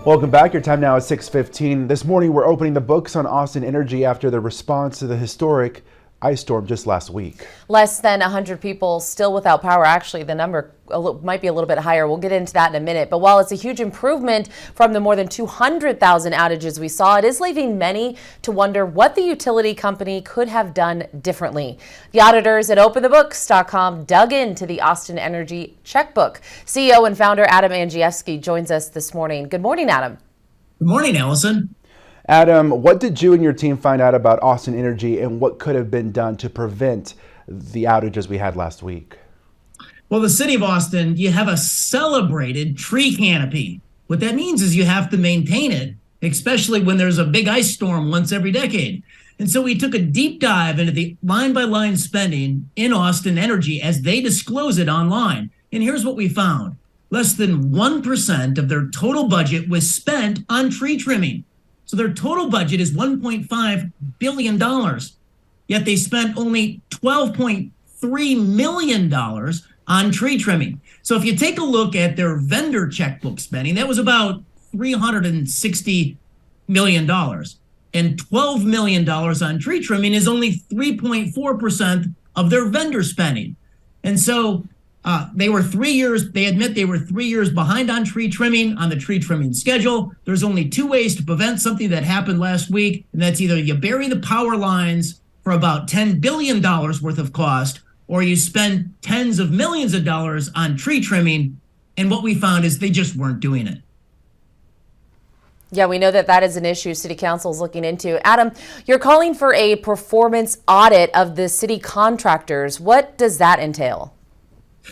Welcome back. Your time now is 6:15. This morning we're opening the books on Austin Energy after the response to the historic ice storm just last week. Less than 100 people still without power. Actually, the number might be a little bit higher. We'll get into that in a minute. But while it's a huge improvement from the more than 200,000 outages we saw, it is leaving many to wonder what the utility company could have done differently. The auditors at openthebooks.com dug into the Austin Energy checkbook. CEO and founder Adam Andrzejewski joins us this morning. Good morning, Adam. Good morning, Allison. Adam, what did you and your team find out about Austin Energy and what could have been done to prevent the outages we had last week? Well, the city of Austin, you have a celebrated tree canopy. What that means is you have to maintain it, especially when there's a big ice storm once every decade. And so we took a deep dive into the line-by-line spending in Austin Energy as they disclose it online. And here's what we found. Less than 1% of their total budget was spent on tree trimming. So their total budget is $1.5 billion, yet they spent only $12.3 million on tree trimming. So if you take a look at their vendor checkbook spending, that was about $360 million. And $12 million on tree trimming is only 3.4% of their vendor spending. And so they admit they were 3 years behind on tree trimming, on the tree trimming schedule. There's only two ways to prevent something that happened last week, and that's either you bury the power lines for about $10 billion worth of cost, or you spend tens of millions of dollars on tree trimming, and what we found is they just weren't doing it. Yeah, we know that is an issue City Council is looking into. Adam, you're calling for a performance audit of the city contractors. What does that entail?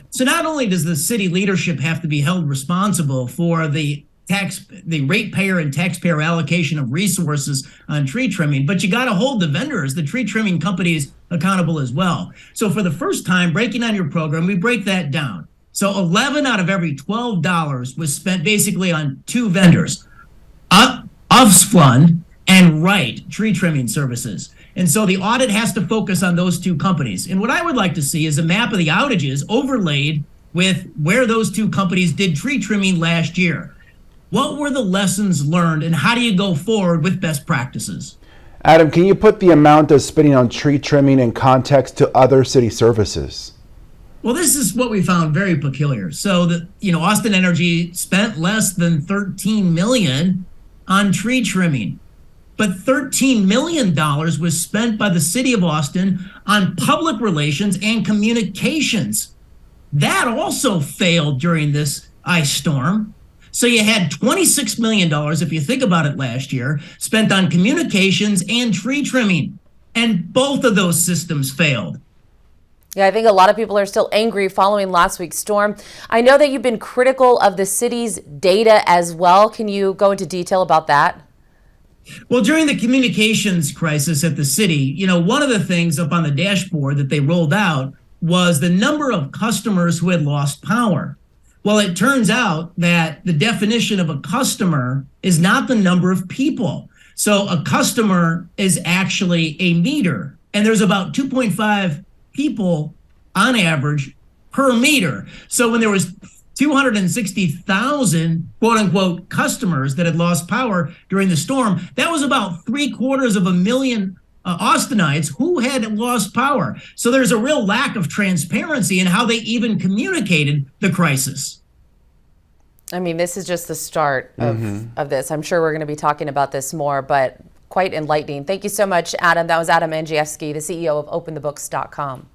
So not only does the city leadership have to be held responsible for the ratepayer and taxpayer allocation of resources on tree trimming, but you got to hold the vendors, the tree trimming companies, accountable as well. So for the first time, breaking on your program, we break that down. So 11 out of every $12 was spent basically on two vendors, Asplundh and Wright Tree Trimming Services. And so the audit has to focus on those two companies. And what I would like to see is a map of the outages overlaid with where those two companies did tree trimming last year. What were the lessons learned and how do you go forward with best practices? Adam, can you put the amount of spending on tree trimming in context to other city services? Well, this is what we found very peculiar. So Austin Energy spent less than $13 million on tree trimming. But $13 million was spent by the city of Austin on public relations and communications. That also failed during this ice storm. So you had $26 million, if you think about it, last year, spent on communications and tree trimming. And both of those systems failed. Yeah, I think a lot of people are still angry following last week's storm. I know that you've been critical of the city's data as well. Can you go into detail about that? Well, during the communications crisis at the city, one of the things up on the dashboard that they rolled out was the number of customers who had lost power. Well, it turns out that the definition of a customer is not the number of people. So a customer is actually a meter, and there's about 2.5 people on average per meter. So when there was 260,000 quote unquote customers that had lost power during the storm, that was about 750,000 Austinites who had lost power. So there's a real lack of transparency in how they even communicated the crisis. I mean, this is just the start of this. I'm sure we're going to be talking about this more, but quite enlightening. Thank you so much, Adam. That was Adam Andrzejewski, the CEO of openthebooks.com.